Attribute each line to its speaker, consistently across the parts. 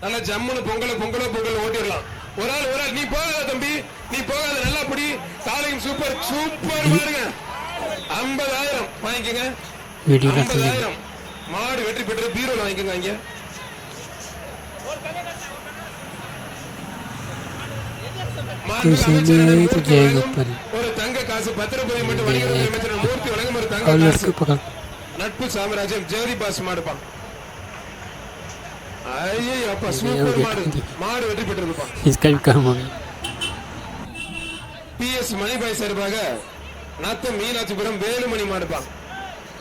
Speaker 1: நல்லா ஜம்முன்னு பொங்கல் ஓட்டிடலாம். ஒரு ஆள் நீ போகாத தம்பி, நீ போகாத, நல்லா புடி. காலையும் சூப்பர் பாருங்க. 50,000 வாங்கிக்கங்க. 50,000 மாடு வெற்றி பெற்று பீரோல வாங்கிக்கங்க. இங்க ஒரு தங்க காசு பத்திரப்பதிவு மட்டும் வணிகத்துறை அமைச்சர் மூர்த்தி வழங்கும் ஒரு தங்க காசு. நட்பு சாம்ராஜ்யம் ஜெகதி பாஸ் மாடுப்பான். ஐயோ அப்பா சூப்பர் மாடு வெற்றி பெற்றிருப்பான். PS மணிபாய் சார்பாக நத்தம் மீனாட்சிபுரம் வேலுமணி மாடுப்பான்.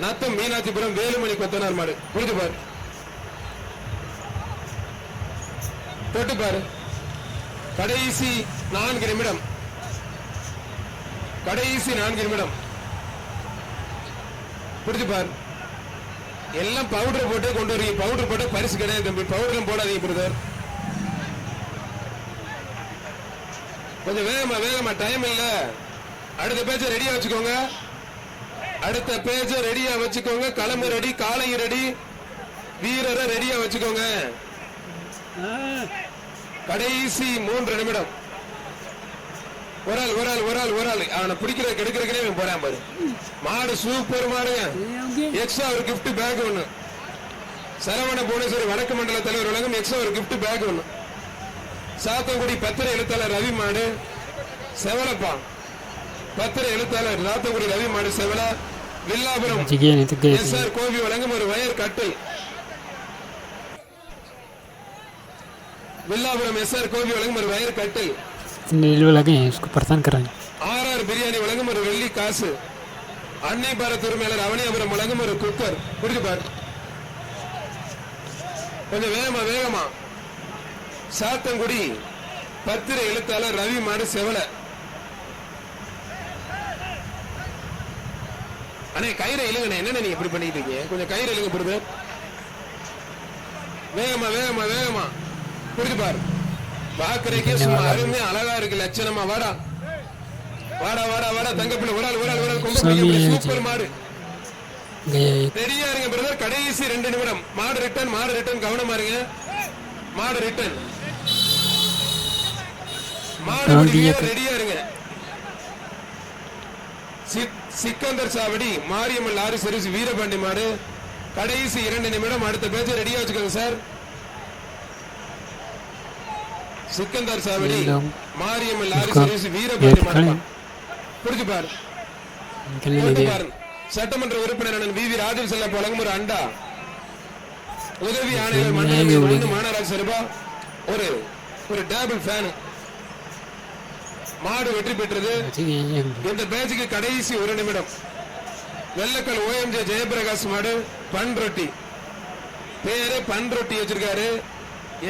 Speaker 1: நத்தம் மீனாட்சிபுரம் வேலுமணி கொத்தனார் மாடு. புரிஞ்சு பாரு, தொட்டு பாரு. கடைசி 4 நிமிடம், கடைசி 4 நிமிடம். புரிஞ்சு பாரு. எல்லாம் பவுடர் போட்டு கொண்டு வரீங்க. பவுடர் போட்டு பரிசு கிடையாது தம்பி. பவுடரும் போடாதீங்க பிரதர். கொஞ்சம் வேகமா டைம் இல்ல. அடுத்த பேஜ ரெடியா வச்சுக்கோங்க. அடுத்த பேஜ ரெடியா வச்சுக்கோங்க. களமு ரெடி, காலையும் ரெடி, வீரரை ரெடியா வச்சுக்கோங்க. கடைசி 3 நிமிடம். ஒரு ஆள் அவனை பிடிக்கிற கெடுக்கிறதுக்கே போறான் பாரு. மாடு சூப்பர் மாடுங்க. எக்ஸ்ட்ரா ஒரு கிஃப்ட் பேக் ஒண்ணு. சரவண புவனேஸ்வரி வடக்கு மண்டல தலைவர் உலகம் எக்ஸ்ட்ரா ஒரு கிஃப்ட் பேக் ஒண்ணு. சாத்தங்குடி பத்திர எழுத்தாளர் ரவி மாடு செவலப்பா. பத்திர எழுத்தாளர் சாத்தங்குடி ரவி மாடு செவல. வில்லாபுரம் SR கோவி வழங்கும் ஒரு வயர் கட்டில். வில்லாபுரம் SR கோவி வழங்கும் ஒரு வயர் கட்டில். RR பிரியாணி வழங்கும் ஒரு வெள்ளி காசு. அன்னை பாரத் உரிமையாளர் அவனியாபுரம் வழங்கும் ஒரு குக்கர். புரிஞ்சு பாரு. கொஞ்சம் வேகமா. சாத்தங்குடி பத்திர எழுத்தாளர் ரவி மாடு செவல. அண்ணே கயிறை இழுங்க. என்ன நீங்க இப்படி பண்ணிட்டு இருக்கீங்க? கொஞ்சம் கயிறு இழுங்க போடுது. வேகமா. புரிஞ்சு பாரு. பாக்குறதுக்கே சும்மா அருமையா அழகா இருக்கு. லட்சணமா வாடா தங்கப்பிள்ளை. ஒரு ஆள் சூப்பர் மாடு. ரெடியா இருங்க பிரதர். கடைசி 2 நிமிடம். மாடு ரிட்டர்ன். கவனமா இருங்க. மாடு ரிட்டர்ன். ரெடியா இருங்க. சிக்கந்தர் சாவடி மாரியம்மன் லாரி சர்வீஸ் வீரபாண்டி மாடு. கடைசி 2 நிமிடம். அடுத்த பேஜ் ரெடியா வச்சுக்கோங்க சார். சிக்கந்தர் சாவடி மாரியம்மன் லாரி சர்வீஸ் வீரபாண்டி மாடு. புரிஞ்சு பாரு. சட்டமன்ற உறுப்பினர் VV ராஜீவ் செல்ல வழங்கும் ஒரு அண்டா. உதவி ஆணையர் மண்டலம் மாநகராட்சி சார்பா ஒரு டேபிள் ஃபேன். மாடு வெற்றி பெற்றது. இந்த பேட்சுக்கு கடைசி 1 நிமிடம். வெள்ளக்கல் OMJ ஜெயபிரகாஷ் மாடு பன் ரொட்டி. பேரு பன் ரொட்டி வச்சிருக்காரு.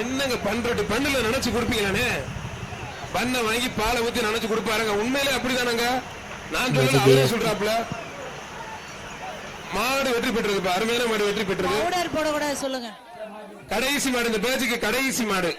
Speaker 1: என்னங்க பன் ரொட்டி? பண்ணுல நினைச்சு கொடுப்பீங்களானே? பண்ண வாங்கி பாலை ஊத்தி நினைச்சு கொடுப்பாருங்க. உண்மையிலே அப்படிதானங்க? நான் சொல்லல, அவரே சொல்றாப்ல. மாடு வெற்றி பெற்றது. அருமையான மாடு வெற்றி பெற்றது. சொல்லுங்க. கடைசி மாடு இந்த பேட்சுக்கு கடைசி மாடு.